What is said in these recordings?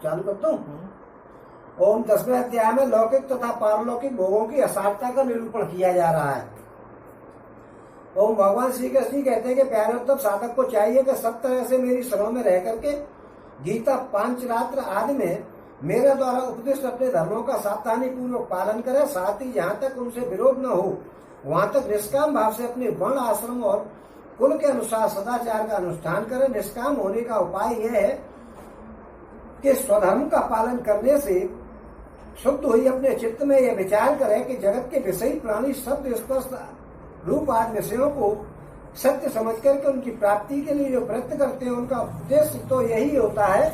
चालू करता हूँ। ओम 10वें अध्याय में लौकिक तथा पारलौकिक भोगों की असारता का निरूपण किया जा रहा है। ओम भगवान श्री कृष्ण कहते हैं कि प्यारे उद्धव, साधक को चाहिए कि सब तरह से मेरी शरणों में रह करके गीता, पांचरात्र आदि में मेरे द्वारा उपदिष्ट अपने धर्मों का सावधानी पूर्वक पालन करे, साथ ही जहाँ तक उनसे विरोध न हो वहां तक निष्काम भाव से अपने वर्ण, आश्रम और कुल के अनुसार सदाचार का अनुष्ठान करे। निष्काम होने का उपाय यह है कि स्वधर्म का पालन करने से शुद्ध हुई अपने चित्त में यह विचार करे कि जगत के विषयी प्राणी शब्द, स्पर्श, रूप आदि विषयों को सत्य समझ करके उनकी प्राप्ति के लिए जो प्रयत्न करते हैं उनका उद्देश्य तो यही होता है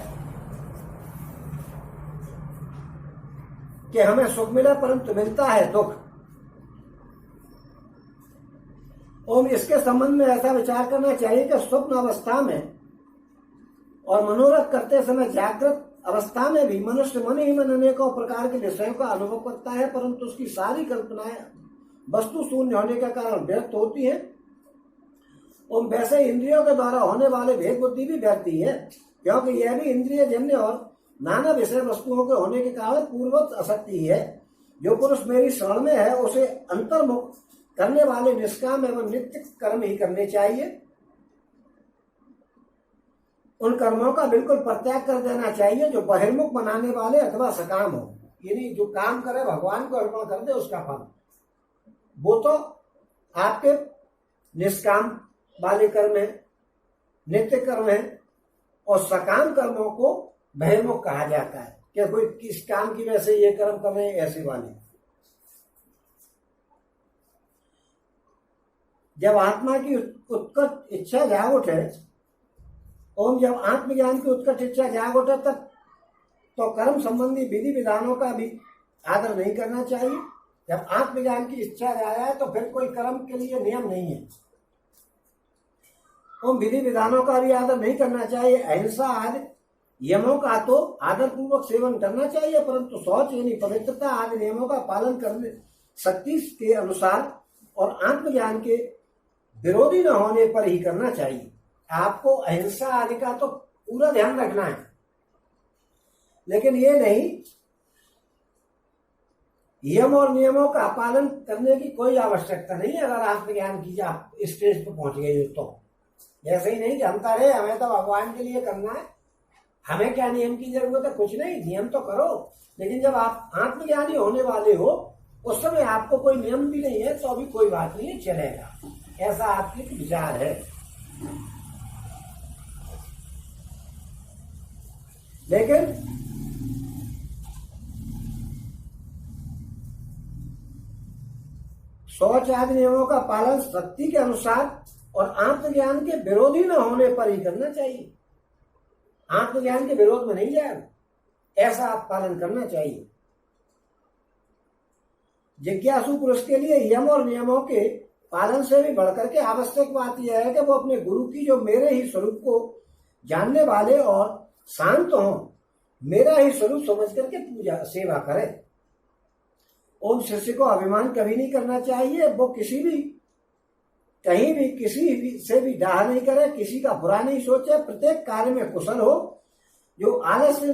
कि हमें सुख मिले, परंतु मिलता है दुख। ओम इसके संबंध में ऐसा विचार करना चाहिए कि स्वप्न अवस्था में और मनोरथ करते समय जागृत अवस्था में भी मनुष्य मन ही मन अनेकों प्रकार के विषयों का अनुभव करता है, परंतु उसकी सारी कल्पनाएं वस्तु शून्य होने के कारण व्यर्थ होती है। और वैसे इंद्रियों के द्वारा होने वाले भेद बुद्धि भी व्यर्थी है, क्योंकि यह भी इंद्रिय जन्य और नाना विषय वस्तुओं के होने के कारण पूर्ववत आसक्ति है। जो पुरुष मेरी शरण में है उसे अंतर्मुख करने वाले निष्काम एवं नित्य कर्म ही करने चाहिए। उन कर्मों का बिल्कुल परित्याग कर देना चाहिए जो बहिर्मुख बनाने वाले अथवा सकाम हो, यानी जो काम करे भगवान को अर्पण कर दे उसका फल, वो तो आपके निष्काम वाले कर्म है, नित्य कर्म है। और सकाम कर्मों को बहिर्मुख कहा जाता है कि कोई किस काम की वजह से ये कर्म कर रहे हैं, ऐसे वाले। जब आत्मा की उत्कट इच्छा जाग उठे, ओम जब आत्मज्ञान की उत्कट इच्छा जाग उठे तब तो कर्म संबंधी विधि विधानों का भी आदर नहीं करना चाहिए। जब आत्मज्ञान की इच्छा जाए है तो फिर कोई कर्म के लिए नियम नहीं है। ओम विधि विधानों का भी आदर नहीं करना चाहिए। अहिंसा आदि नियमों का तो आदर पूर्वक सेवन करना चाहिए, परंतु शौच यानी पवित्रता आदि नियमों का पालन करने शक्ति के अनुसार और आत्मज्ञान के विरोधी न होने पर ही करना चाहिए। आपको अहिंसा आदि का तो पूरा ध्यान रखना है, लेकिन ये नहीं यम और नियमों का पालन करने की कोई आवश्यकता नहीं है। अगर आत्मज्ञान की आप स्टेज पर पहुंच गए हो तो जैसे ही नहीं जानता रहे हमें तो भगवान के लिए करना है, हमें क्या नियम की जरूरत है, कुछ नहीं, नियम तो करो। लेकिन जब आप आत्मज्ञानी होने वाले हो उस समय आपको कोई नियम भी नहीं है तो अभी कोई बात नहीं है, चलेगा, ऐसा आपके विचार है। लेकिन शौच आदि नियमों का पालन शक्ति के अनुसार और आत्मज्ञान के विरोधी न होने पर ही करना चाहिए। आत्मज्ञान के विरोध में नहीं जाए, ऐसा आप पालन करना चाहिए। जिज्ञासु पुरुष के लिए यम और नियमों के पालन से भी बढ़कर के आवश्यक बात यह है कि वो अपने गुरु की जो मेरे ही स्वरूप को जानने वाले और शांत हो, मेरा ही स्वरूप समझ करके पूजा सेवा करे। ओम शिष्य को अभिमान कभी नहीं करना चाहिए। वो किसी भी कहीं भी किसी भी से भी डाह नहीं करे, किसी का बुरा नहीं सोचे, प्रत्येक कार्य में कुशल हो। जो आलस्य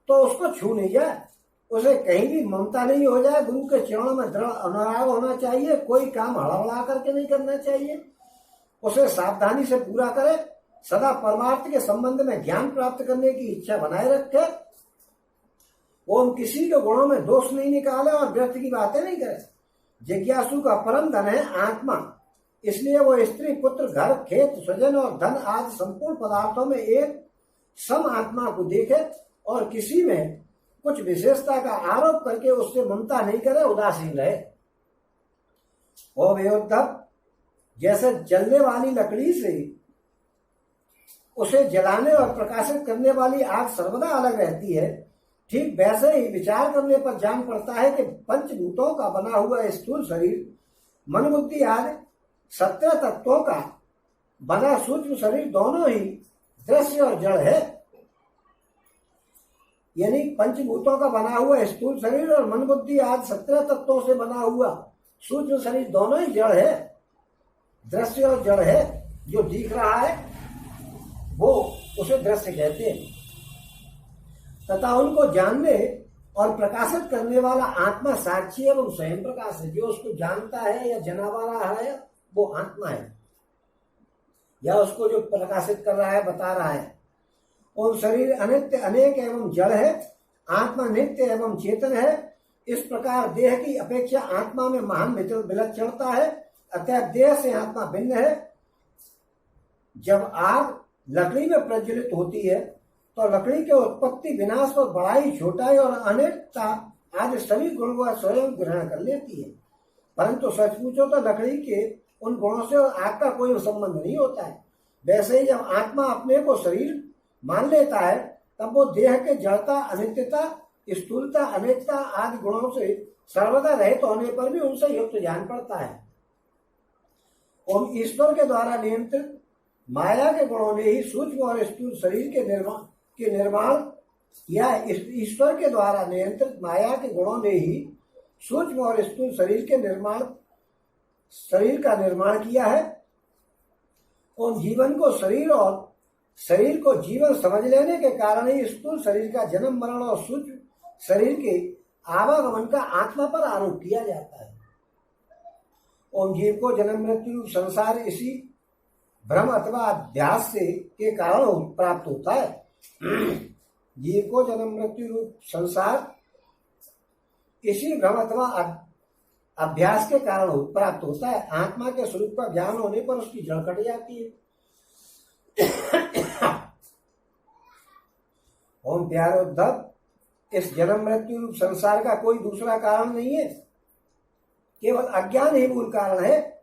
तो उसको छू नहीं जाए, उसे कहीं भी ममता नहीं हो जाए। गुरु के चरणों में दृढ़ अनुराग होना चाहिए। कोई काम हड़बड़ा करके नहीं करना चाहिए, उसे सावधानी से पूरा करे। सदा परमार्थ के संबंध में ज्ञान प्राप्त करने की इच्छा बनाए रखे। ओम किसी के गुणों में दोष नहीं निकाले और व्यर्थ की बातें नहीं करे। जिज्ञासु का परम धन है आत्मा, इसलिए वो स्त्री, पुत्र, घर, खेत, स्वजन और धन आदि संपूर्ण पदार्थों में एक सम आत्मा को देखे और किसी में कुछ विशेषता का आरोप करके उससे ममता नहीं करे, उदासीन रहे। ओ उद्धव, जैसे जलने वाली लकड़ी से उसे जलाने और प्रकाशित करने वाली आग सर्वदा अलग रहती है, ठीक वैसे ही विचार करने पर जान पड़ता है कि पंचभूतों का बना हुआ स्थूल शरीर, मन, बुद्धि आदि 17 तत्वों का बना सूक्ष्म शरीर दोनों ही दृश्य और जड़ है। यानी पंचभूतों का बना हुआ स्थूल शरीर और मन, बुद्धि आदि 17 तत्वों से बना हुआ सूक्ष्म शरीर दोनों ही जड़ है, दृश्य और जड़ है। जो दिख रहा है वो उसे दृश्य कहते हैं। तथा उनको जानने और प्रकाशित करने वाला आत्मा साक्षी एवं स्वयं प्रकाश है। जो उसको जानता है या जना रहा है वो आत्मा है, या उसको जो प्रकाशित कर रहा है, बता रहा है। और शरीर अनित्य अनेक एवं जड़ है, आत्मा नित्य एवं चेतन है। इस प्रकार देह की अपेक्षा आत्मा में महान विलक्षणता है, अतः देह से आत्मा भिन्न है। जब आग लकड़ी में प्रज्वलित होती है तो लकड़ी के उत्पत्ति, विनाश और बड़ाई, छोटाई और अनेकता आदि सभी गुण वह स्वयं ग्रहण कर लेती है। परंतु सच पूछो तो लकड़ी के उन गुणों से आग का कोई संबंध नहीं होता है। वैसे ही जब आत्मा अपने को शरीर मान लेता है तब वो देह के जड़ता, अनित्यता, स्थूलता, अनेकता आदि गुणों से सर्वदा रहित होने पर भी उनसे युक्त जान पड़ता है। और ईश्वर के द्वारा नियंत्रित माया के गुणों ने ही सूक्ष्म और स्थूल शरीर के निर्माण या ईश्वर के द्वारा नियंत्रित माया के गुणों ने ही सूक्ष्म और स्थूल शरीर का निर्माण किया है। और जीवन को शरीर और शरीर को जीवन समझ लेने के कारण ही स्थूल शरीर का जन्म, मरण और सूक्ष्म शरीर के आवागमन का आत्मा पर आरोप किया जाता है। और जीव को जन्म मृत्यु संसार इसी भ्रम अथवा अभ्यास से के कारण प्राप्त होता है। जीव को जन्म मृत्यु रूप संसार इसी भ्रम अथवा अभ्यास के कारण प्राप्त होता है। आत्मा के स्वरूप का ज्ञान होने पर उसकी जड़ कट जाती है। ओम प्यारे उद्धव, इस जन्म मृत्यु रूप संसार का कोई दूसरा कारण नहीं है, केवल अज्ञान ही मूल कारण है।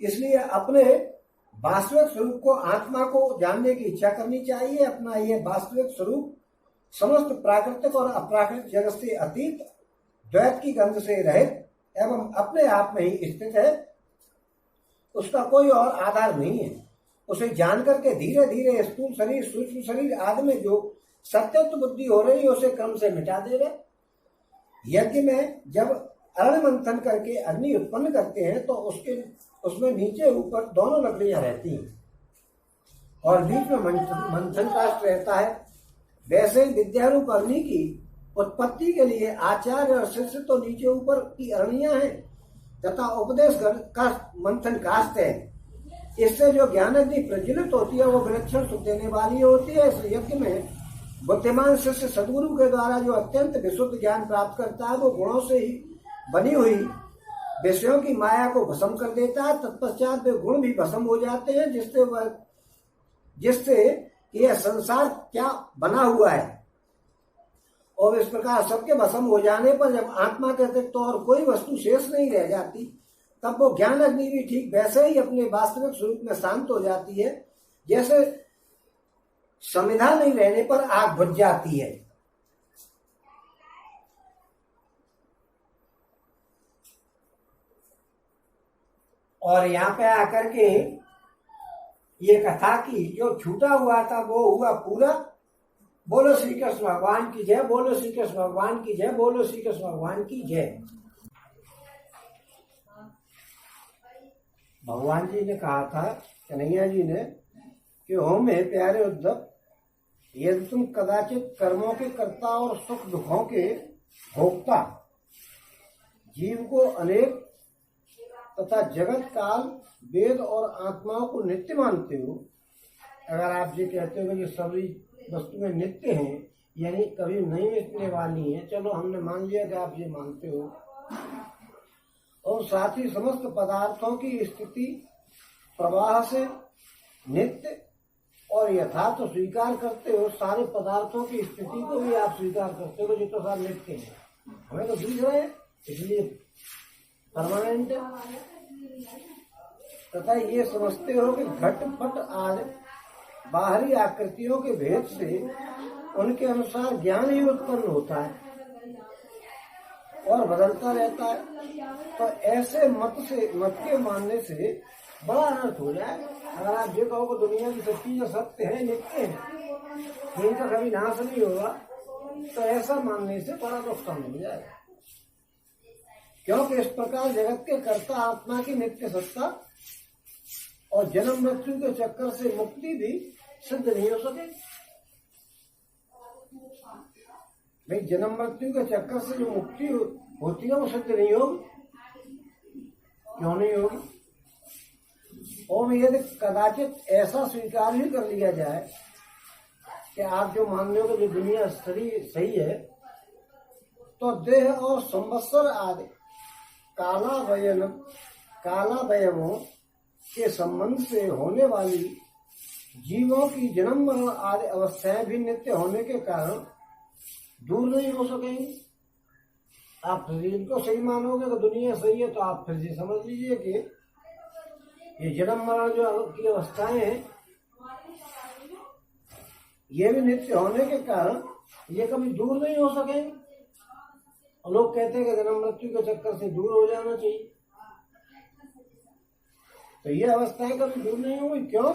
इसलिए अपने वास्तविक स्वरूप को, आत्मा को जानने की इच्छा करनी चाहिए। अपना यह वास्तविक स्वरूप समस्त प्राकृतिक और अप्राकृतिक जगत से अतीत, द्वैत की गंध से रहित एवं अपने आप में ही स्थित है। उसका कोई और आधार नहीं है। उसे जान करके धीरे धीरे स्थूल शरीर, सूक्ष्म शरीर आदि में जो सत्यत्व बुद्धि हो रही है उसे क्रम से मिटा दे रहे। यज्ञ में जब अरण मंथन करके अग्नि उत्पन्न करते हैं तो उसमें नीचे ऊपर दोनों लकड़ियां रहती हैं और बीच में मंथन काष्ठ रहता है। वैसे ही विद्यारूप अग्नि की उत्पत्ति के लिए आचार्य और शिष्य तो नीचे ऊपर की अरणियां हैं तथा उपदेश का मंथन काष्ठ है। इससे जो ज्ञान अग्नि प्रज्वलित होती है वो विलक्षण सुख देने वाली होती है। इस यज्ञ में बुद्धिमान शिष्य सदगुरु के द्वारा जो अत्यंत विशुद्ध ज्ञान प्राप्त करता है वो गुणों से ही बनी हुई विषयों की माया को भस्म कर देता है। तत्पश्चात वे गुण भी भस्म हो जाते हैं, जिससे यह संसार क्या बना हुआ है। और इस प्रकार सबके भस्म हो जाने पर जब आत्मा के अतिरिक्त तो और कोई वस्तु शेष नहीं रह जाती, तब वो ज्ञान अग्नि भी ठीक वैसे ही अपने वास्तविक स्वरूप में शांत हो जाती है, जैसे समिधा नहीं रहने पर आग बुझ जाती है। और यहाँ पे आकर के ये कथा की जो छूटा हुआ था वो हुआ पूरा। बोलो श्री कृष्ण भगवान की जय, बोलो श्री कृष्ण भगवान की जय, बोलो श्री कृष्ण भगवान की जय। भगवान जी ने कहा था, कन्हैया जी ने, कि हो मेरे प्यारे उद्धव, यदि तुम कदाचित कर्मों के कर्ता और सुख दुखों के भोक्ता जीव को अनेक तथा जगत काल वेद और आत्माओं को नित्य मानते हो, अगर आप ये कहते हो कि सभी वस्तुएं नित्य हैं यानी कभी नहीं मिटने वाली हैं, चलो हमने मान लिया कि आप ये मानते हो, और साथ ही समस्त पदार्थों की स्थिति प्रवाह से नित्य और यथार्थ स्वीकार करते हो, सारे पदार्थों की स्थिति को भी आप स्वीकार करते हो जो तो सब नित्य है, हमें तो दिख रहे हैं इसलिए परमानेंट है। तथा ये समझते हो कि घटपट आदि बाहरी आकृतियों के भेद से उनके अनुसार ज्ञान ही उत्पन्न होता है और बदलता रहता है। तो ऐसे मत के मानने से बड़ा अनर्थ हो जाए। अगर आप ये कहो कि दुनिया की सब चीजें सत्य है, नित्य है, इनका कभी नाश नहीं होगा, तो ऐसा मानने से बड़ा नुकसान हो जाएगा। क्योंकि इस प्रकार जगत के कर्ता आत्मा की नित्य सत्ता और जन्म मृत्यु के चक्कर से मुक्ति भी सिद्ध नहीं हो सके। भाई जन्म मृत्यु के चक्कर से जो मुक्ति होती है वो सिद्ध नहीं होगी। क्यों नहीं होगी? और यदि कदाचित ऐसा स्वीकार भी कर लिया जाए कि आप जो मान लो कि जो दुनिया सही है, तो देह और संवत्सर आदि कालावयवों के संबंध से होने वाली जीवों की जन्म मरण आदि अवस्थाएं भी नित्य होने के कारण दूर नहीं हो सकेंगी। आप शरीर को सही मानोगे तो दुनिया सही है, तो आप फिर से समझ लीजिए कि ये जन्म मरण जो की अवस्थाएं हैं ये भी नित्य होने के कारण ये कभी दूर नहीं हो सकेंगे। और लोग कहते हैं कि जन्म मृत्यु के चक्कर से दूर हो जाना चाहिए, तो ये अवस्थाएं कभी दूर नहीं होगी। क्यों?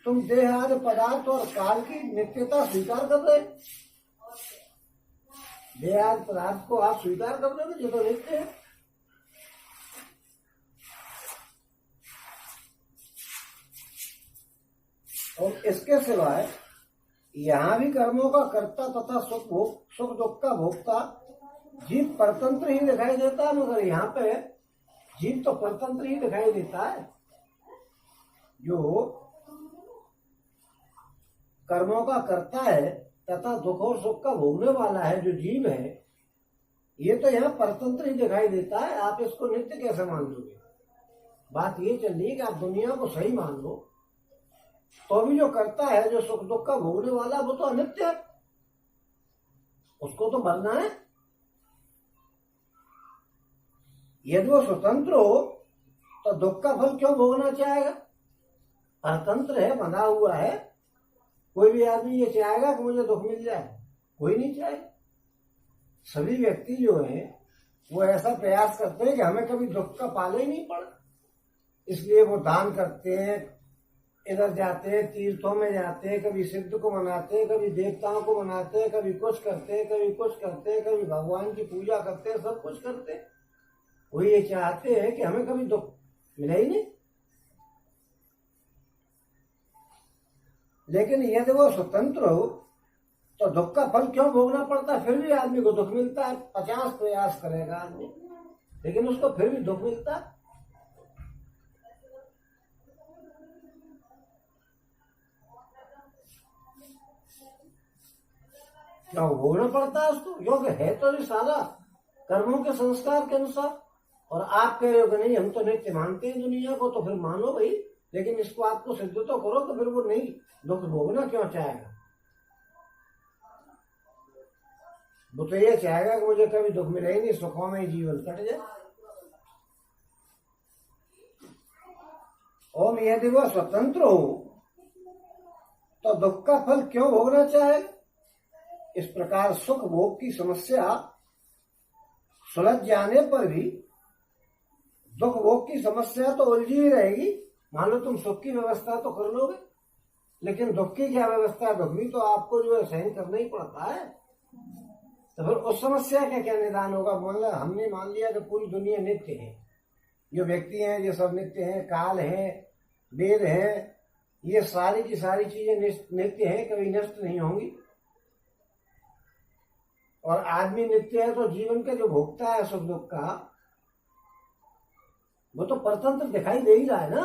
तुम देह आदि पदार्थ और काल की नित्यता स्वीकार कर रहे। देह आदि पदार्थ को आप स्वीकार कर रहे हो जो तो नित्य है। और इसके सिवाय यहाँ भी कर्मों का कर्ता तथा सुख दुख का भोक्ता जीव परतंत्र ही दिखाई देता है, मगर यहाँ पे जीव तो परतंत्र ही दिखाई देता है। जो कर्मों का कर्ता है तथा दुख और सुख का भोगने वाला है जो जीव है, ये तो यहाँ परतंत्र ही दिखाई देता है। आप इसको नित्य कैसे मान लोगे? बात ये चल रही है कि आप दुनिया को सही मान लो, तो भी जो करता है, जो सुख दुख का भोगने वाला, वो तो अनित्य है, उसको तो मरना है। यदि वो स्वतंत्र हो तो दुख का फल क्यों भोगना चाहेगा? परतंत्र है, बंधा हुआ है। कोई भी आदमी ये चाहेगा कि मुझे दुख मिल जाए? कोई नहीं चाहे। सभी व्यक्ति जो हैं वो ऐसा प्रयास करते हैं कि हमें कभी दुख का पाले ही नहीं पड़ा, इसलिए वो दान करते हैं, इधर जाते हैं, तीर्थों में जाते हैं, कभी सिद्ध को मनाते हैं, कभी देवताओं को मनाते हैं, कभी कुछ करते हैं, कभी कुछ करते हैं, कभी भगवान की पूजा करते हैं, सब कुछ करते हैं। वो ये चाहते हैं कि हमें कभी दुख मिला ही नहीं। लेकिन यदि वो स्वतंत्र हो तो दुख का फल क्यों भोगना पड़ता है? फिर भी आदमी को दुख मिलता है। 50 प्रयास करेगा आदमी, लेकिन उसको फिर भी दुख मिलता है। क्यों भोगना पड़ता है उसको? क्योंकि है तो ये सारा कर्मों के संस्कार के अनुसार। और आप कह रहे हो कि नहीं हम तो नित्य मानते हैं दुनिया को, तो फिर मानो भाई, लेकिन इसको आपको सिद्ध तो करो कि फिर वो नहीं दुख भोगना क्यों चाहेगा? वो तो ये चाहेगा कि मुझे कभी दुख मिले ही नहीं, सुखों में ही जीवन कट जाए। और यदि वो स्वतंत्र हो तो दुख का फल क्यों भोगना चाहेगा? इस प्रकार सुख भोग की समस्या सुलझ जाने पर भी दुख भोग की समस्या तो उलझी ही रहेगी। मान लो तुम सुख की व्यवस्था तो कर लोगे, लेकिन दुख की क्या व्यवस्था है? दुख भी तो आपको जो है सहन करना ही पड़ता है। तो फिर उस समस्या का क्या निदान होगा? मतलब हमने मान लिया कि पूरी दुनिया नित्य है, जो व्यक्ति हैं ये सब नित्य हैं, काल है, वेद है, ये सारी की सारी चीजें नित्य हैं, कभी नष्ट नहीं होंगी। और आदमी नित्य है तो जीवन का जो भोगता है सुख दुख का, वो तो परतंत्र दिखाई दे ही रहा है ना।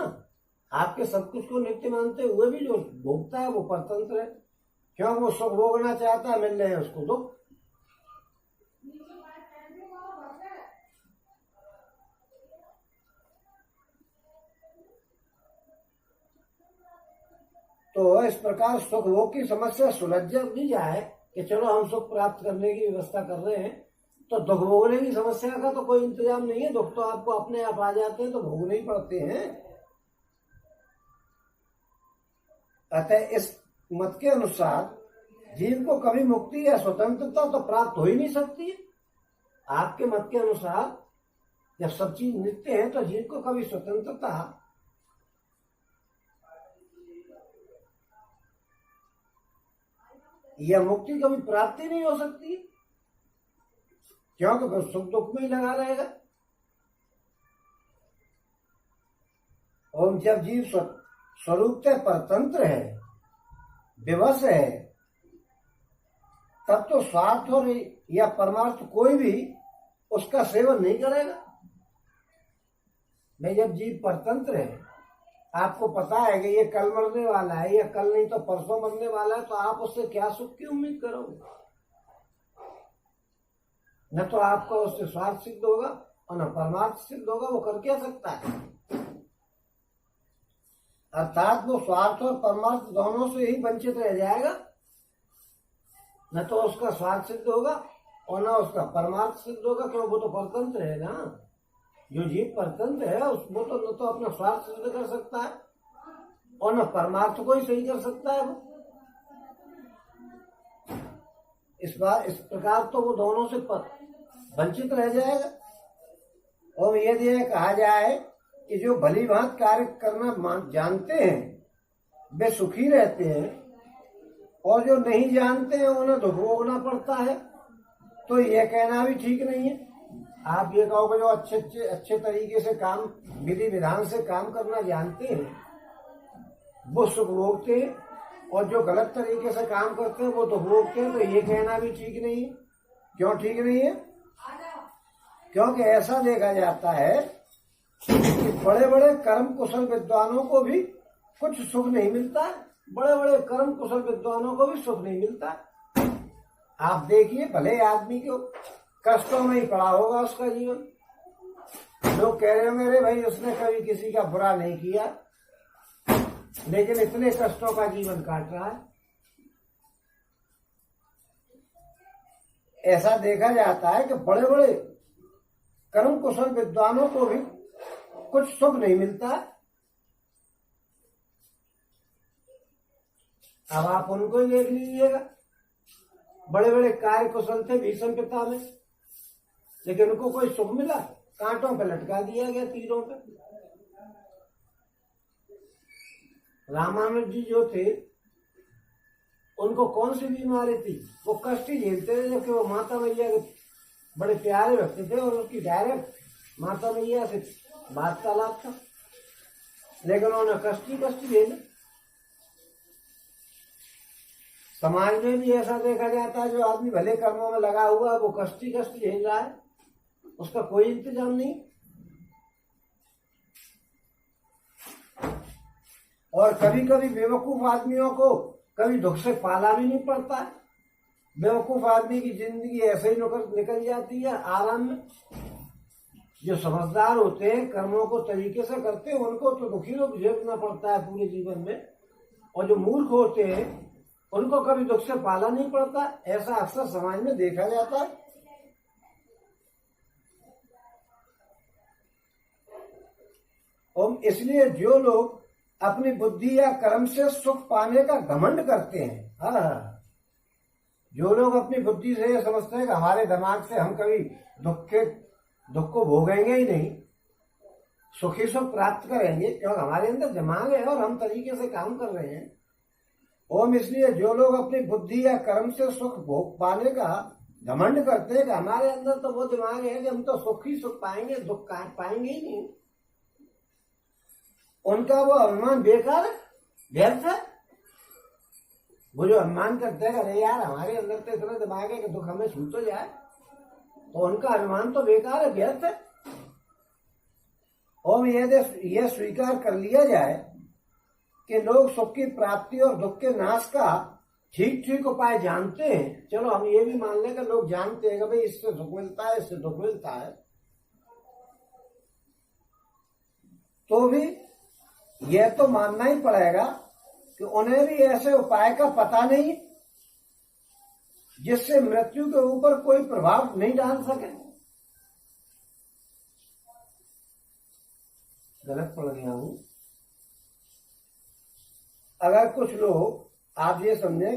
आपके सब कुछ को नित्य मानते हुए भी जो भोगता है वो परतंत्र है। क्यों? वो सुख भोगना चाहता है, मिल रहे हैं उसको दुख। तो इस प्रकार सुख भोग की समस्या सुलझ भी जाए कि चलो हम सुख प्राप्त करने की व्यवस्था कर रहे हैं, तो दुख भोगने की समस्या का तो कोई इंतजाम नहीं है। दुख तो आपको अपने आप आ जाते हैं, तो भोगने ही पड़ते हैं। अतः इस मत के अनुसार जीव को कभी मुक्ति या स्वतंत्रता तो प्राप्त हो ही नहीं सकती। आपके मत के अनुसार जब सब चीज नित्य है तो जीव को कभी स्वतंत्रता या मुक्ति कभी प्राप्ति नहीं हो सकती, क्योंकि वह सुख दुख में ही लगा रहेगा। और जब जीव स्वरूपतः परतंत्र है, विवश है, तब तो स्वार्थ और या परमार्थ कोई भी उसका सेवन नहीं करेगा। भाई जब जीव परतंत्र है, आपको पता है कि ये कल मरने वाला है या कल नहीं तो परसों मरने वाला है, तो आप उससे क्या सुख की उम्मीद करोगे? न तो आपका उससे स्वार्थ सिद्ध होगा और न परमार्थ सिद्ध होगा। वो कर क्या सकता है? अर्थात वो स्वार्थ और परमार्थ दोनों से ही वंचित रह जाएगा। न तो उसका स्वार्थ सिद्ध होगा और न उसका परमार्थ सिद्ध होगा, क्यों? वो तो परतंत्र है ना। जो जीव परतंत्र है वो तो न तो अपना स्वार्थ सिद्ध कर सकता है और न परमार्थ को ही सही कर सकता है। वो इस प्रकार तो वो दोनों से वंचित रह जाएगा। और यदि यह कहा जाए कि जो भली भांति कार्य करना जानते हैं वे सुखी रहते हैं और जो नहीं जानते हैं उन्हें दुख भोगना पड़ता है, तो यह कहना भी ठीक नहीं है। आप ये कहोगे जो अच्छे तरीके से काम विधि विधान से काम करना जानते हैं वो सुख भोगते हैं और जो गलत तरीके से काम करते हैं वो दुख भोगते हैं, तो ये कहना भी ठीक नहीं है। क्यों ठीक नहीं है? क्योंकि ऐसा देखा जाता है कि बड़े बड़े कर्म कुशल विद्वानों को भी कुछ सुख नहीं मिलता है। बड़े बड़े कर्म कुशल विद्वानों को भी सुख नहीं मिलता। आप देखिए, भले आदमी को कष्टों में ही पड़ा होगा उसका जीवन। लोग कह रहे होंगे अरे भाई उसने कभी किसी का बुरा नहीं किया, लेकिन इतने कष्टों का जीवन काट रहा है। ऐसा देखा जाता है कि बड़े बड़े कर्म कुशल विद्वानों को भी कुछ सुख नहीं मिलता। अब आप उनको ही देख लीजिएगा। बड़े बड़े कार्य कुशल थे भीष्म पिता में, लेकिन उनको कोई सुख मिला? कांटों पे लटका दिया गया, तीरों पे। रामानुज जी जो थे उनको कौन सी बीमारी थी? वो कष्ट ही झेलते थे, जबकि वो माता मैया के बड़े प्यारे भक्त थे और उसकी डायरेक्ट माता मैया से वार्तालाप था, लेकिन उन्होंने कष्ट झेले। समाज में भी ऐसा देखा जाता है, जो आदमी भले कर्मों में लगा हुआ है वो कष्ट झेल रहा है, उसका कोई इंतजाम नहीं। और कभी कभी बेवकूफ आदमियों को कभी दुख से पाला भी नहीं पड़ता है। बेवकूफ आदमी की जिंदगी ऐसे ही निकल जाती है आराम में। जो समझदार होते हैं, कर्मों को तरीके से करते हैं, उनको तो दुखी दुख झेलना पड़ता है पूरे जीवन में। और जो मूर्ख होते हैं उनको कभी दुख से पाला नहीं पड़ता। ऐसा अक्सर समाज में देखा जाता है। और इसलिए जो लोग अपनी बुद्धि या कर्म से सुख पाने का घमंड करते हैं, हाँ, जो लोग अपनी बुद्धि से ये समझते हैं कि हमारे दिमाग से हम कभी दुख को भोगेंगे ही नहीं, सुखी सुख प्राप्त करेंगे, क्योंकि हमारे अंदर दिमाग है और हम तरीके से काम कर रहे हैं। ओम इसलिए जो लोग अपनी बुद्धि या कर्म से सुख भोग पाने का घमंड करते हैं कि हमारे अंदर तो वो दिमाग है कि हम तो सुख ही सुख पाएंगे, दुख पाएंगे ही नहीं, उनका वो अभिमान बेकार है, व्यर्थ है। वो जो अभिमान करते हैं अरे यार हमारे अंदर तो इतना दिमाग है कि दुख हमें छू तो जाए, तो उनका अभिमान तो बेकार है, व्यर्थ है। और यदि यह स्वीकार कर लिया जाए कि लोग सुख की प्राप्ति और दुख के नाश का ठीक ठीक उपाय जानते हैं, चलो हम ये भी मान लें कि लोग जानते हैं कि भाई इससे सुख मिलता है, इससे दुख मिलता है, तो भी यह तो मानना ही पड़ेगा कि उन्हें भी ऐसे उपाय का पता नहीं जिससे मृत्यु के ऊपर कोई प्रभाव नहीं डाल सके। गलत पढ़ गया हूं। अगर कुछ लोग आप ये समझे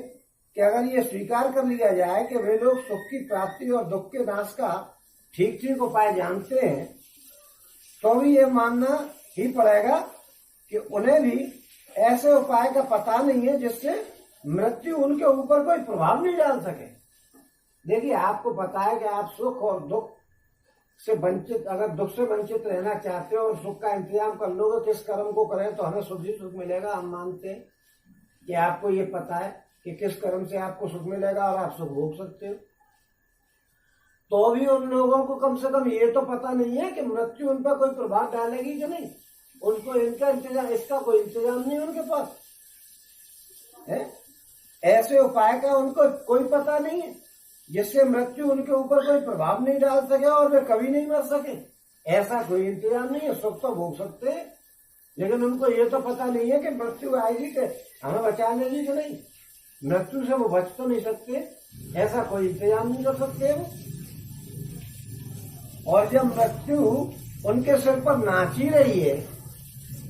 कि अगर ये स्वीकार कर लिया जाए कि वे लोग सुख की प्राप्ति और दुख के नाश का ठीक ठीक उपाय जानते हैं, तो भी ये मानना ही पड़ेगा कि उन्हें भी ऐसे उपाय का पता नहीं है जिससे मृत्यु उनके ऊपर कोई प्रभाव नहीं डाल सके। देखिए, आपको पता है कि आप सुख और दुख से वंचित, अगर दुख से वंचित रहना चाहते हो और सुख का इंतजाम कर लोगे, किस कर्म को करें तो हमें सुख ही सुख मिलेगा, हम मानते हैं कि आपको ये पता है। कि किस कर्म से आपको सुख मिलेगा और आप सुख भोग सकते हो, तो भी उन लोगों को कम से कम ये तो पता नहीं है कि मृत्यु उन पर कोई प्रभाव डालेगी कि नहीं। उनको इनका इंतजाम, इसका कोई इंतजाम नहीं उनके पास है। ऐसे उपाय का उनको कोई पता नहीं है जिससे मृत्यु उनके ऊपर कोई प्रभाव नहीं डाल सके और वे कभी नहीं मर सके। ऐसा कोई इंतजाम नहीं है। सुख तो भोग सकते हैं, लेकिन उनको ये तो पता नहीं है कि मृत्यु आएगी कि हमें बचा लेगी कि नहीं। मृत्यु से वो बच तो नहीं सकते, ऐसा कोई इंतजाम नहीं कर सकते वो। और जब मृत्यु उनके सिर पर नाच ही रही है,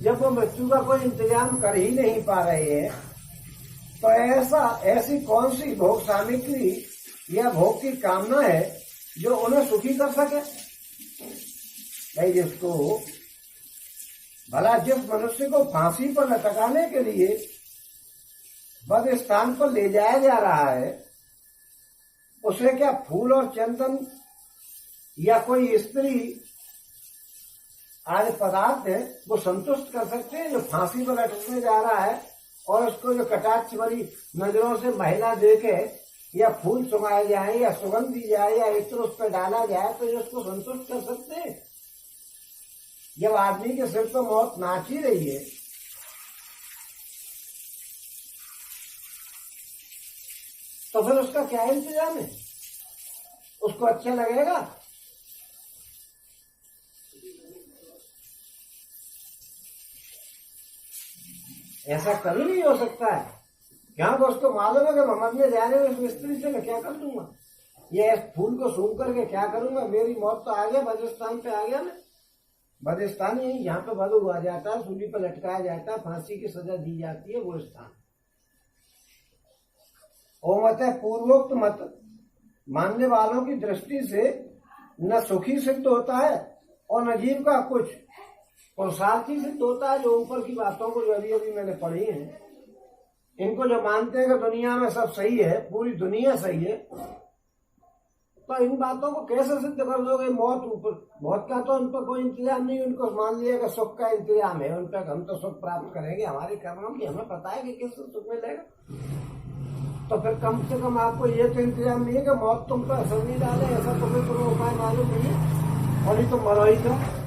जब वो मृत्यु का कोई इंतजाम कर ही नहीं पा रहे हैं, तो ऐसी कौन सी भोग सामग्री या भोग की कामना है जो उन्हें सुखी कर सके। भाई जिसको भला जिस मनुष्य को फांसी पर लटकाने के लिए बद स्थान पर ले जाया जा रहा है, उसे क्या फूल और चंदन या कोई स्त्री आदि पदार्थ है वो संतुष्ट कर सकते हैं। जो फांसी पर लटकने जा रहा है और उसको जो कटाक्ष भरी नजरों से महिला देखे या फूल सुंघाए जाए या सुगंध दी जाए या इत्र उस पर डाला जाए, तो ये उसको संतुष्ट कर सकते हैं। जब आदमी के सिर पर मौत नाच ही रही है, तो फिर उसका क्या इंतजाम है? उसको अच्छा लगेगा? ऐसा कभी नहीं हो सकता है। क्या तो उसको मालूम है कि मरने जा रहे हो, इस स्त्री से मैं क्या कर दूंगा, ये फूल को सूंघ करके क्या करूंगा, मेरी मौत तो आ गया, बदस्थान पे आ गया मैं। बदस्थान यही जहाँ पे बद हुआ जाता है, सूली पर लटकाया जाता है, फांसी की सजा दी जाती है, वो स्थान। ओ मत है पूर्वोक्त मत मानने वालों की दृष्टि से न सुखी सिद्ध होता है और न जीव का कुछ पुरुषार्थी सिद्ध होता है। जो ऊपर की बातों को जो अभी अभी मैंने पढ़ी है, इनको जो मानते हैं कि दुनिया में सब सही है, पूरी दुनिया सही है, तो इन बातों को कैसे सिद्ध कर लोगे? मौत का तो उन पर कोई इंतजाम नहीं। उनको मान लिया कि सुख का इंतजाम है उन पर, हम तो सुख प्राप्त करेंगे हमारे कर्मों की, हमें पता है कि किस सुख मिलेगा। तो फिर कम से कम आपको ये तो इंतजाम नहीं है कि मौत तुम पर असर नहीं डाले, ऐसा तो फिर तुम्हें उपाय मालूम नहीं है, और ये तो मरो ही था।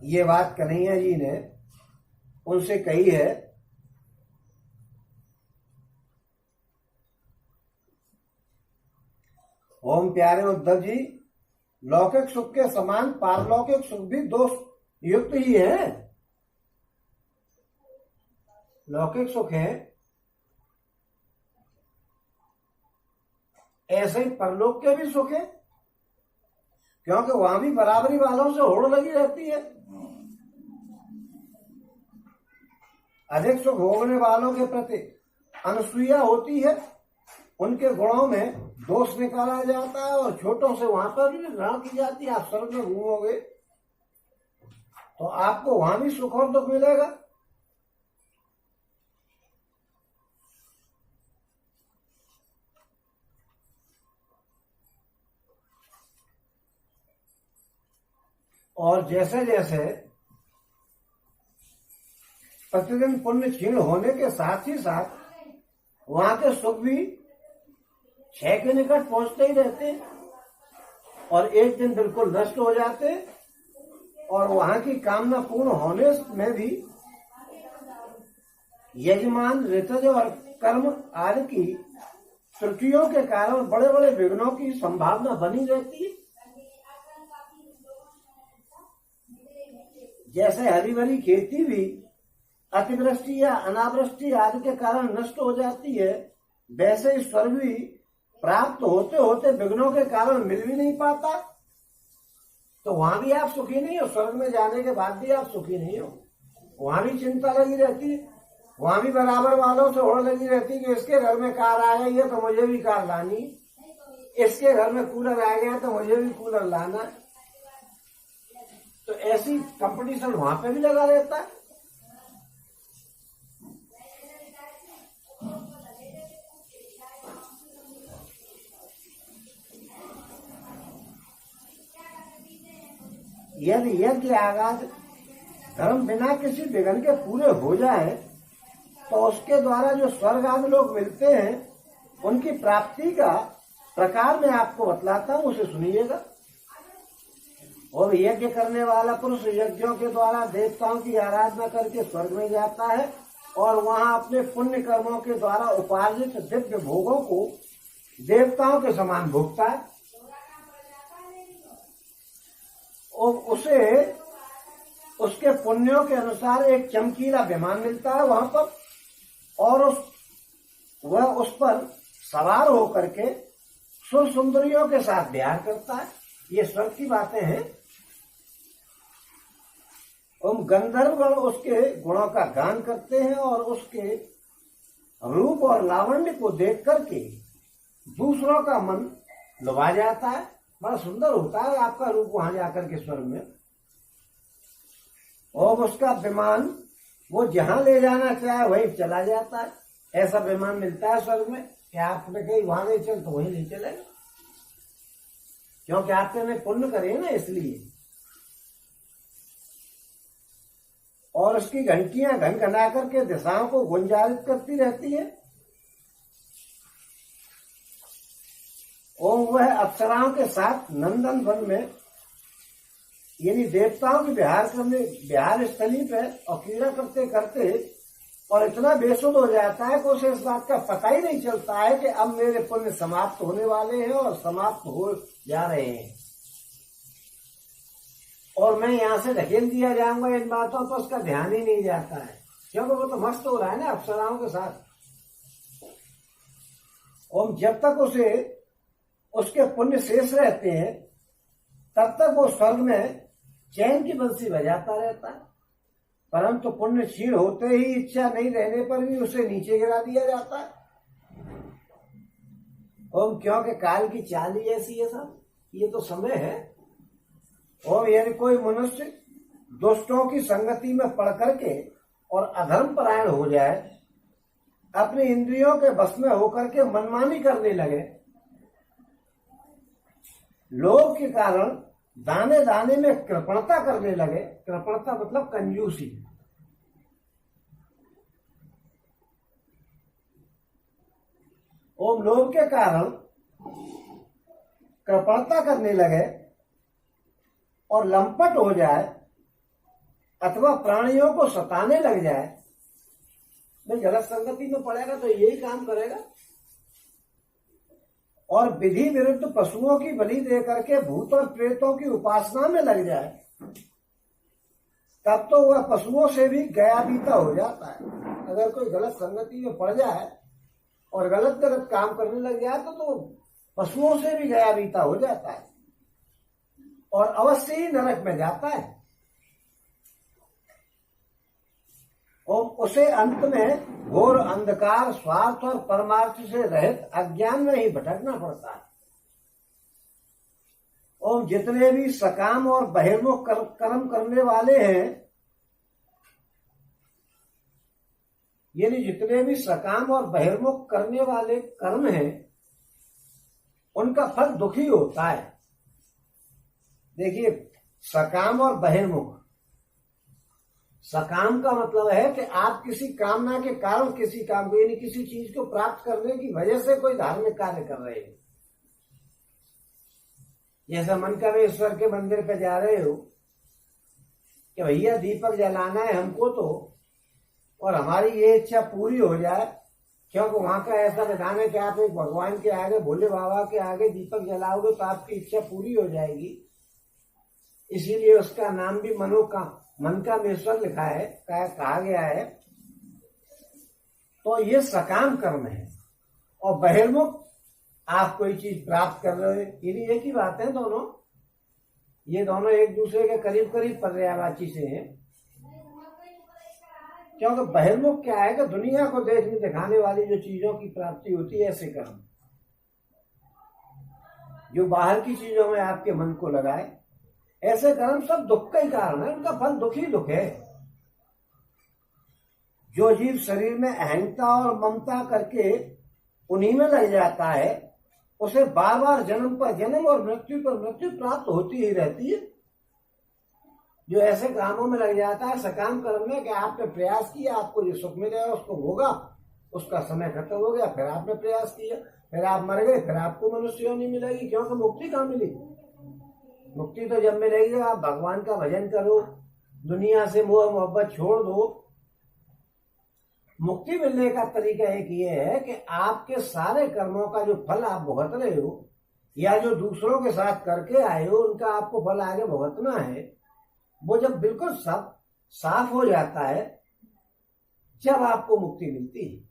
ये बात कन्हैया जी ने उनसे कही है। ओम प्यारे उद्धव जी, लौकिक सुख के समान पारलौकिक सुख भी दोष युक्त ही है। लौकिक सुख है, ऐसे ही परलोक के भी सुख है, क्योंकि वहां भी बराबरी वालों से होड़ लगी रहती है। अधिक सुख भोगने वालों के प्रति अनसूया होती है, उनके गुणों में दोष निकाला जाता है और छोटों से वहां पर भी घृणा की जाती है। आप स्वर्ग में घूमोगे तो आपको वहां भी सुख और दुख मिलेगा। और जैसे जैसे प्रतिदिन पुण्य क्षीण होने के साथ ही साथ वहां के सुख भी क्षय के निकट पहुंचते ही रहते हैं और एक दिन बिल्कुल नष्ट हो जाते हैं। और वहां की कामना पूर्ण होने में भी यजमान, ऋतज और कर्म आदि की त्रुटियों के कारण बड़े बड़े विघ्नों की संभावना बनी रहती है। जैसे हरी भरी खेती भी अतिवृष्टि या अनावृष्टि आदि के कारण नष्ट हो जाती है, वैसे ही स्वर्ग भी प्राप्त होते होते विघ्नों के कारण मिल भी नहीं पाता। तो वहां भी आप सुखी नहीं हो, स्वर्ग में जाने के बाद भी आप सुखी नहीं हो। वहां भी चिंता लगी रहती है, वहां भी बराबर वालों से होड़ लगी रहती है कि इसके घर में कार आ गई है तो मुझे भी कार लानी, इसके घर में कूलर आ गया तो मुझे भी कूलर लाना। तो ऐसी कंपटीशन वहां पे भी लगा रहता है। यदि यज्ञ आगाज धर्म बिना किसी विघ्न के पूरे हो जाए तो उसके द्वारा जो स्वर्ग आदि लोग मिलते हैं उनकी प्राप्ति का प्रकार मैं आपको बतलाता हूं, उसे सुनिएगा। और यज्ञ करने वाला पुरुष यज्ञों के द्वारा देवताओं की आराधना करके स्वर्ग में जाता है और वहां अपने पुण्य कर्मों के द्वारा उपार्जित दिव्य भोगों को देवताओं के समान भोगता है और उसे उसके पुण्यों के अनुसार एक चमकीला विमान मिलता है वहां पर और वह उस पर सवार होकर के सुर सुंदरियों के साथ विहार करता है। ये स्वर्ग की बातें हैं। गंधर्वगण उसके गुणों का गान करते हैं और उसके रूप और लावण्य को देख करके दूसरों का मन लुभा जाता है। बड़ा सुंदर होता है आपका रूप वहां जाकर के स्वर्ग में। और उसका विमान वो जहां ले जाना चाहे वहीं चला जाता है। ऐसा विमान मिलता है स्वर्ग में कि आपने कहीं वहां नहीं चल तो वहीं नहीं चलेगा, क्योंकि आपने पुण्य करे ना इसलिए। और उसकी घंटियां घनघना करके दिशाओं को गुंजारित करती रहती है। और वह अप्सराओं के साथ नंदन वन में यानी देवताओं के विहार स्थली पे और क्रीड़ा करते करते और इतना बेसुध हो जाता है कि उसे इस बात का पता ही नहीं चलता है कि अब मेरे पुण्य समाप्त होने वाले हैं और समाप्त हो जा रहे हैं और मैं यहाँ से ढकेल दिया जाऊंगा इन बातों पर उसका ध्यान ही नहीं जाता है, क्योंकि वो तो मस्त हो रहा है ना अप्सराओं के साथ। और जब तक उसे उसके पुण्य शेष रहते हैं तब तक वो स्वर्ग में चैन की बंसी बजाता रहता है, परंतु पुण्य क्षीण होते ही इच्छा नहीं रहने पर भी उसे नीचे गिरा दिया जाता है। और क्योंकि काल की चाल ही ऐसी है साहब, ये तो समय है। और यदि कोई मनुष्य दुष्टों की संगति में पड़ करके और अधर्म परायण हो जाए, अपनी इंद्रियों के बस में होकर के मनमानी करने लगे, लोभ के कारण दाने दाने में कृपणता करने लगे। कृपणता मतलब कंजूसी। और लोभ के कारण कृपणता करने लगे और लंपट हो जाए अथवा प्राणियों को सताने लग जाए, मैं गलत संगति में पड़ेगा तो यही काम करेगा। और विधि विरुद्ध पशुओं की बलि दे करके भूत और प्रेतों की उपासना में लग जाए, तब तो वह पशुओं से भी गया बीता हो जाता है। अगर कोई गलत संगति में पड़ जाए और गलत गलत काम करने लग जाए तो पशुओं से भी गया बीता हो जाता है और अवश्य ही नरक में जाता है। और उसे अंत में घोर अंधकार, स्वार्थ और परमार्थ से रहित अज्ञान में ही भटकना पड़ता है। और जितने भी सकाम और बहिर्मुख कर्म करने वाले हैं, यानी जितने भी सकाम और बहिर्मुख करने वाले कर्म हैं, उनका फल दुखी होता है। देखिए, सकाम और बहिर्मुख, सकाम का मतलब है कि आप किसी कामना के कारण किसी काम को यानी किसी चीज को प्राप्त करने की वजह से कोई धार्मिक कार्य कर रहे हैं। जैसा मनकामेश्वर के मंदिर पे जा रहे हो कि भैया दीपक जलाना है हमको तो, और हमारी ये इच्छा पूरी हो जाए, क्योंकि वहां का ऐसा विधान है कि आप एक भगवान के आगे, भोले बाबा के आगे दीपक जलाओगे तो आपकी इच्छा पूरी हो जाएगी। इसीलिए उसका नाम भी मनकामेश्वर लिखा है, कहा गया है। तो ये सकाम कर्म है। और बहिर्मुख, आप कोई चीज प्राप्त कर रहे हो, ये एक ही बात है दोनों। ये दोनों एक दूसरे के करीब करीब पर्यायवाची से हैं, क्योंकि बहिर्मुख क्या है कि दुनिया को देखने दिखाने वाली जो चीजों की प्राप्ति होती है, ऐसे कर्म जो बाहर की चीजों में आपके मन को लगाए, ऐसे कर्म सब दुख का ही कारण है, उनका फल दुख ही दुख है। जो जीव शरीर में अहंता और ममता करके उन्हीं में लग जाता है, उसे बार बार जन्म पर जन्म और मृत्यु पर मृत्यु प्राप्त होती ही रहती है। जो ऐसे कामों में लग जाता है सकाम कर्म में कि आपने प्रयास किया, आपको जो सुख मिलेगा उसको होगा, उसका समय खत्म हो गया, फिर आपने प्रयास किया, फिर आप मर गए, फिर आपको मनुष्य योनि मिलेगी। क्योंकि मुक्ति कहाँ मिलेगी? मुक्ति तो जब मिलेगी जब आप भगवान का भजन करो, दुनिया से मोह मोहब्बत छोड़ दो। मुक्ति मिलने का तरीका एक ये है कि आपके सारे कर्मों का जो फल आप भुगत रहे हो या जो दूसरों के साथ करके आए हो उनका आपको फल आगे भुगतना है, वो जब बिल्कुल सब साफ हो जाता है जब आपको मुक्ति मिलती है।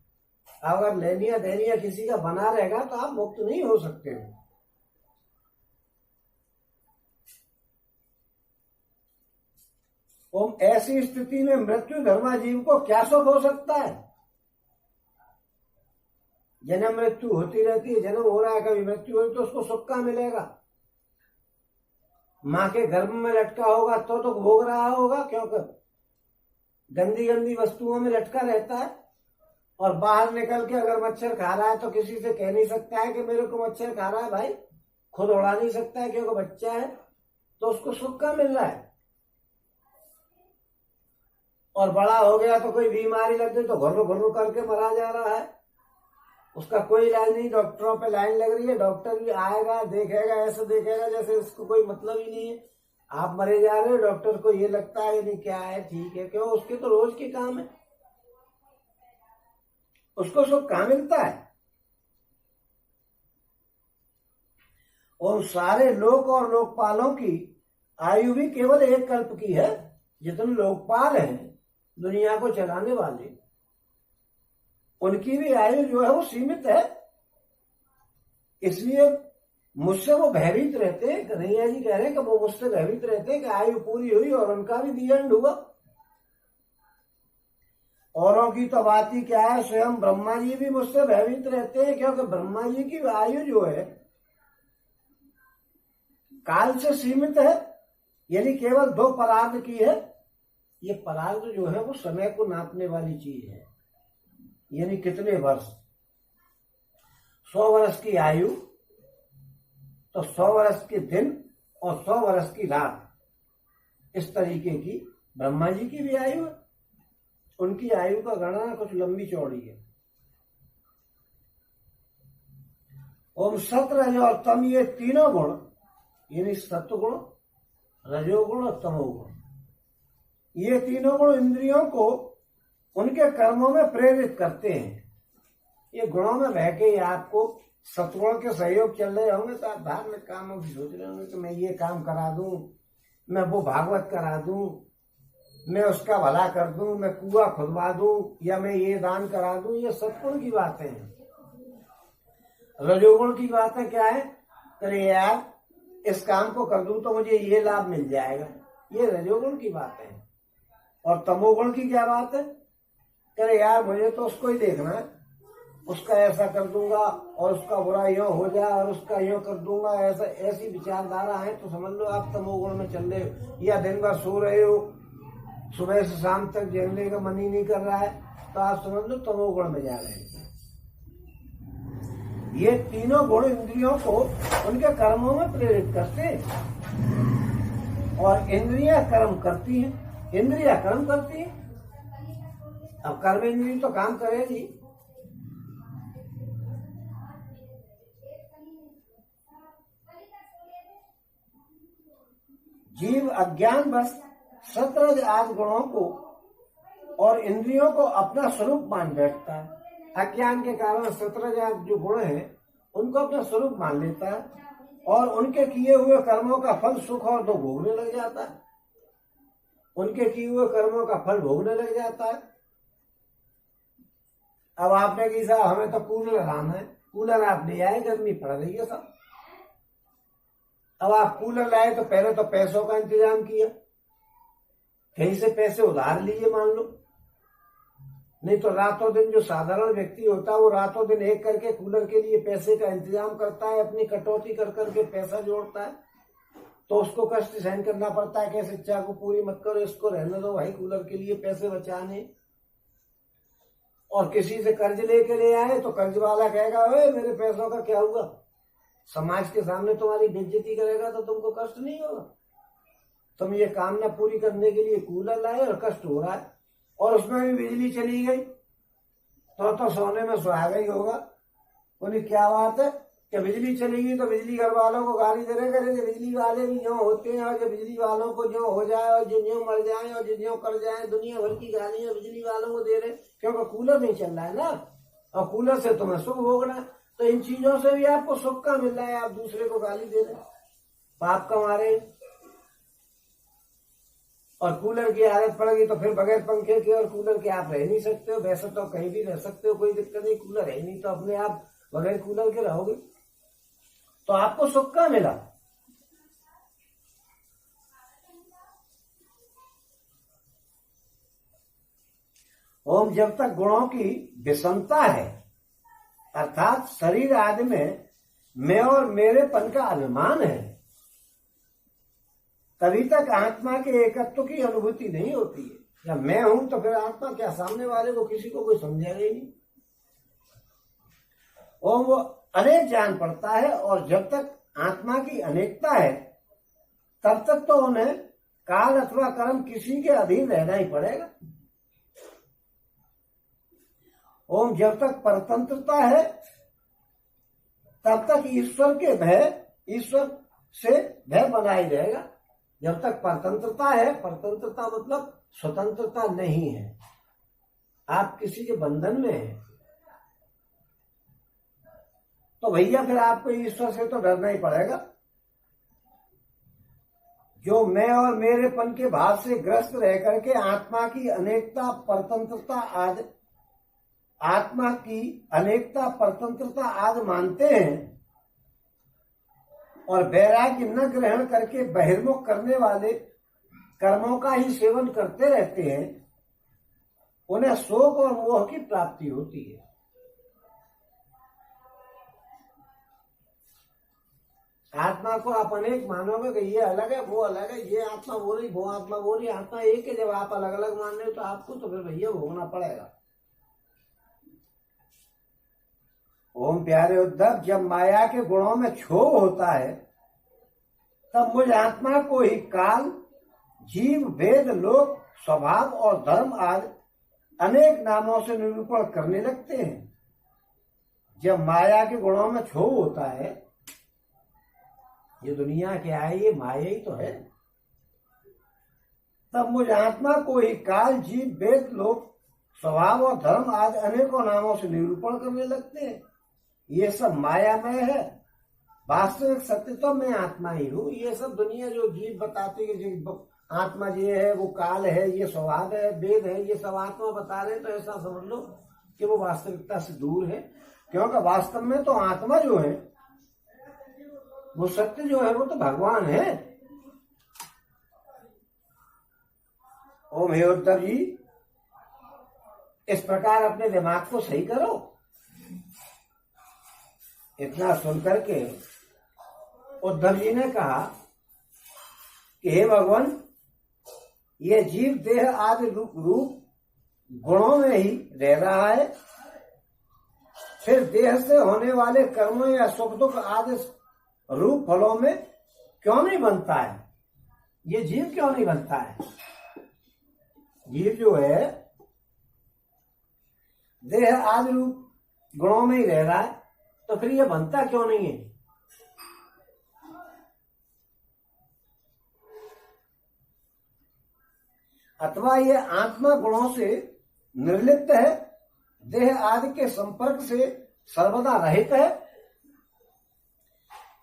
अगर लेनिया देनिया किसी का बना रहेगा तो आप मुक्त नहीं हो सकते हो। और ऐसी स्थिति में मृत्यु धर्मा जीव को क्या सुख हो सकता है? जन्म मृत्यु होती रहती है, जन्म हो रहा है, कभी मृत्यु हुई तो उसको सुख कहाँ मिलेगा? माँ के गर्भ में लटका होगा तो भोग रहा होगा, क्योंकि गंदी गंदी वस्तुओं में लटका रहता है। और बाहर निकल के अगर मच्छर खा रहा है तो किसी से कह नहीं सकता है कि मेरे को मच्छर खा रहा है भाई, खुद उड़ा नहीं सकता है क्योंकि बच्चा है, तो उसको सुख कहाँ मिल रहा है? और बड़ा हो गया तो कोई बीमारी लग गई तो घुर्र करके मरा जा रहा है, उसका कोई इलाज नहीं, डॉक्टरों पे लाइन लग रही है, डॉक्टर भी आएगा देखेगा, ऐसे देखेगा जैसे इसको कोई मतलब ही नहीं है। आप मरे जा रहे हो, डॉक्टर को ये लगता है नहीं क्या है, ठीक है, क्यों? उसके तो रोज के काम है, उसको सुख कहाँ मिलता है? और सारे लोक और लोकपालों की आयु भी केवल एक कल्प की है। जितने लोकपाल हैं दुनिया को चलाने वाले, उनकी भी आयु जो है वो सीमित है। इसलिए मुझसे वो भयभीत रहते हैं। कन्हैया जी कह रहे हैं कि वो मुझसे भयभीत रहते हैं कि आयु पूरी हुई और उनका भी दी एंड हुआ। औरों की तो बात ही क्या है, स्वयं ब्रह्मा जी भी मुझसे भयभीत रहते हैं, क्योंकि ब्रह्मा जी की आयु जो है काल से सीमित है, यानी केवल 2 परार्ध की है। ये परार्ध जो है वो समय को नापने वाली चीज है, यानी कितने वर्ष। 100 वर्ष की आयु तो 100 वर्ष के दिन और 100 वर्ष की रात, इस तरीके की ब्रह्मा जी की भी आयु है। उनकी आयु का गणना कुछ लंबी चौड़ी है। ओम सत रज और तम, ये तीनों गुण यानी सत्वगुण, रजोगुण और तमोगुण, ये तीनों गुण इंद्रियों को उनके कर्मों में प्रेरित करते हैं। ये गुणों में बह के आपको सत्गुण के सहयोग चल रहे होंगे तो आप धार्मिक कामों की सोच रहे होंगे कि मैं ये काम करा दूं, मैं वो भागवत करा दूं, मैं उसका भला कर दूं, मैं कुआं खुदवा दूं, या मैं ये दान करा दूं। ये सत्गुण की बातें हैं। रजोगुण की बातें क्या है? अरे यार इस काम को कर दूं तो मुझे ये लाभ मिल जाएगा, ये रजोगुण की बातें हैं। और तमोगुण की क्या बात है? अरे यार मुझे तो उसको ही देखना है, उसका ऐसा कर दूंगा और उसका बुरा यूं हो जाए और उसका यूं कर दूंगा, ऐसा ऐसी विचारधारा है तो समझ लो आप तमोगुण में चल रहे हो। या दिन भर सो रहे हो, सुबह से शाम तक जगने का मन ही नहीं कर रहा है, तो आप समझ लो तमोगुण में जा रहे हैं। ये तीनों गुण इंद्रियों को उनके कर्मों में प्रेरित करते हैं और इंद्रियां कर्म करती हैं। इंद्रियां कर्म करती हैं। अब कर्म इंद्रिय तो काम करेगी। जीव अज्ञान बस सत्रज आदि गुणों को और इंद्रियों को अपना स्वरूप मान बैठता है। अज्ञान के कारण सत्रज आदि जो गुण हैं उनको अपना स्वरूप मान लेता है और उनके किए हुए कर्मों का फल सुख और दुख भोगने लग जाता है। उनके किए हुए कर्मों का फल भोगने लग जाता है। अब आपने कही साहब हमें तो कूलर लाना है, कूलर आप ले आए, गर्मी पड़ रही है सब। अब आप कूलर लाए तो पहले तो पैसों का इंतजाम किया, कहीं से पैसे उधार लिए मान लो, नहीं तो रातों दिन जो साधारण व्यक्ति होता है वो रातों दिन एक करके कूलर के लिए पैसे का इंतजाम करता है, अपनी कटौती कर करके पैसा जोड़ता है, तो उसको कष्ट सहन करना पड़ता है। कैसे इच्छा को पूरी मत करो, इसको रहने दो भाई, कूलर के लिए पैसे बचाने। और किसी से कर्ज लेके ले आए तो कर्ज वाला कहेगा ओए मेरे पैसों का क्या हुआ, समाज के सामने तुम्हारी बेइज्जती करेगा तो तुमको कष्ट नहीं होगा। तुम ये कामना पूरी करने के लिए कूलर लाए और कष्ट हो रहा है, और उसमें भी बिजली चली गई तो सोने में सुहागा ही होगा। बोली क्या बात है कि बिजली चलेगी तो बिजली घर वालों को गाली दे रहे करेंगे, बिजली वाले भी जो होते हैं, और जो बिजली वालों को जो हो जाए और जो ज्यों मर जाए और जो ज्यों कर जाए, दुनिया भर की गालियां बिजली वालों को दे रहे, क्योंकि कूलर नहीं चल रहा है ना, और कूलर से तुम्हें सुख भोगना। तो इन चीजों से भी आपको सुख का मिल रहा है, आप दूसरे को गाली दे रहे, पाप कमा। और कूलर की आदत पड़ गई तो फिर बगैर पंखे के और कूलर के आप रह नहीं सकते हो। वैसे तो कहीं भी रह सकते हो, कोई दिक्कत नहीं, कूलर है नहीं तो अपने आप बगैर कूलर के रहोगे, तो आपको सुख का मिला। ओम जब तक गुणों की विषमता है, अर्थात शरीर आदि में मैं और मेरेपन का अभिमान है, तभी तक आत्मा के एकत्व की अनुभूति नहीं होती है। जब मैं हूं तो फिर आत्मा क्या, सामने वाले को किसी को कोई समझेगा ही नहीं। ओम वो अनेक जान पड़ता है, और जब तक आत्मा की अनेकता है तब तक तो उन्हें काल अथवा कर्म किसी के अधीन रहना ही पड़ेगा। ओम जब तक परतंत्रता है तब तक ईश्वर से भय बना ही रहेगा। जब तक परतंत्रता है, परतंत्रता मतलब स्वतंत्रता नहीं है, आप किसी के बंधन में हैं, तो भैया फिर आपको ईश्वर से तो डरना ही पड़ेगा। जो मैं और मेरेपन के भाव से ग्रस्त रह करके आत्मा की अनेकता परतंत्रता आदि मानते हैं और वैराग्य न ग्रहण करके बहिर्मुख करने वाले कर्मों का ही सेवन करते रहते हैं, उन्हें शोक और मोह की प्राप्ति होती है। आत्मा को आप अनेक मानोगे कि ये अलग है, वो अलग है, ये आत्मा वो रही, वो आत्मा वो रही, आत्मा एक है। जब आप अलग अलग मान रहे हो तो आपको तो फिर भैया भोगना पड़ेगा। ओम प्यारे उद्धव, जब माया के गुणों में क्षोभ होता है तब मुझ आत्मा को ही काल, जीव, वेद, लोक, स्वभाव और धर्म आदि अनेक नामों से निरूपण करने लगते हैं। जब माया के गुणों में क्षोभ होता है, ये दुनिया क्या है, ये माया ही तो है, तब मुझ आत्मा को ही काल, जीव, वेद, लोक, स्वभाव और धर्म आदि अनेकों नामों से निरूपण करने लगते हैं। ये सब मायामय है, वास्तविक सत्य तो मैं आत्मा ही हूँ। ये सब दुनिया जो जीव बताती है, आत्मा ये है, वो काल है, ये स्वभाव है, वेद है, ये सब आत्मा बता रहे, तो ऐसा समझ लो कि वो वास्तविकता से दूर है। क्योंकि वास्तव में तो आत्मा जो है, वो सत्य जो है, वो तो भगवान है। ओम हे उद्धव जी, इस प्रकार अपने दिमाग को सही करो। इतना सुनकर के उद्धव जी ने कहा कि हे भगवान, ये जीव देह आदि रूप गुणों में ही रह रहा है, फिर देह से होने वाले कर्मों या सुख दुख आदि रूप फलों में क्यों नहीं बनता है? ये जीव क्यों नहीं बनता है? जीव जो है देह आदि रूप गुणों में ही रह रहा है, तो फिर ये बनता क्यों नहीं है? अथवा ये आत्मा गुणों से निर्लिप्त है, देह आदि के संपर्क से सर्वदा रहित है,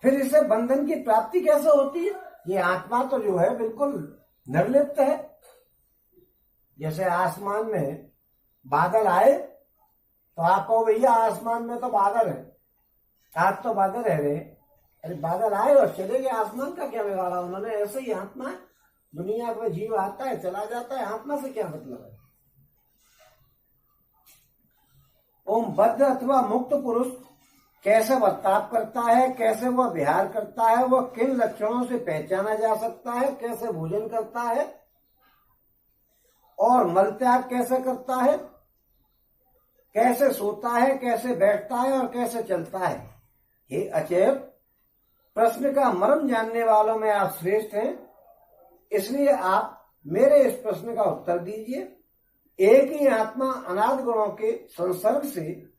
फिर इसे बंधन की प्राप्ति कैसे होती है? ये आत्मा तो जो है बिल्कुल निर्लिप्त है। जैसे आसमान में बादल आए तो आप कहो भैया आसमान में तो बादल है, आज तो बादल रह रहे, अरे बादल आए और चले गए, आसमान का क्या बिगाड़ा उन्होंने? ऐसे ही आत्मा है, दुनिया में जीव आता है चला जाता है, आत्मा से क्या मतलब है? ओम बद्ध अथवा मुक्त पुरुष कैसे बर्ताव करता है, कैसे वह विहार करता है, वह किन लक्षणों से पहचाना जा सकता है, कैसे भोजन करता है और मल त्याग कैसे करता है, कैसे सोता है, कैसे बैठता है और कैसे चलता है? हे अचेत, प्रश्न का मर्म जानने वालों में आप श्रेष्ठ हैं, इसलिए आप मेरे इस प्रश्न का उत्तर दीजिए। एक ही आत्मा अनादि गुणों के संसर्ग से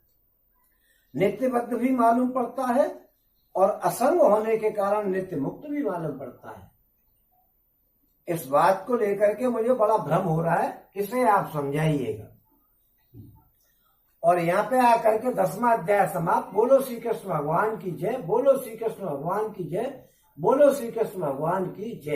नित्यबद्ध भी मालूम पड़ता है और असंग होने के कारण नित्य मुक्त भी मालूम पड़ता है। इस बात को लेकर के मुझे बड़ा भ्रम हो रहा है, इसे आप समझाइएगा। और यहाँ पे आकर के 10वां अध्याय समाप्त। बोलो श्री कृष्ण भगवान की जय, बोलो श्री कृष्ण भगवान की जय, बोलो श्री कृष्ण भगवान की जय।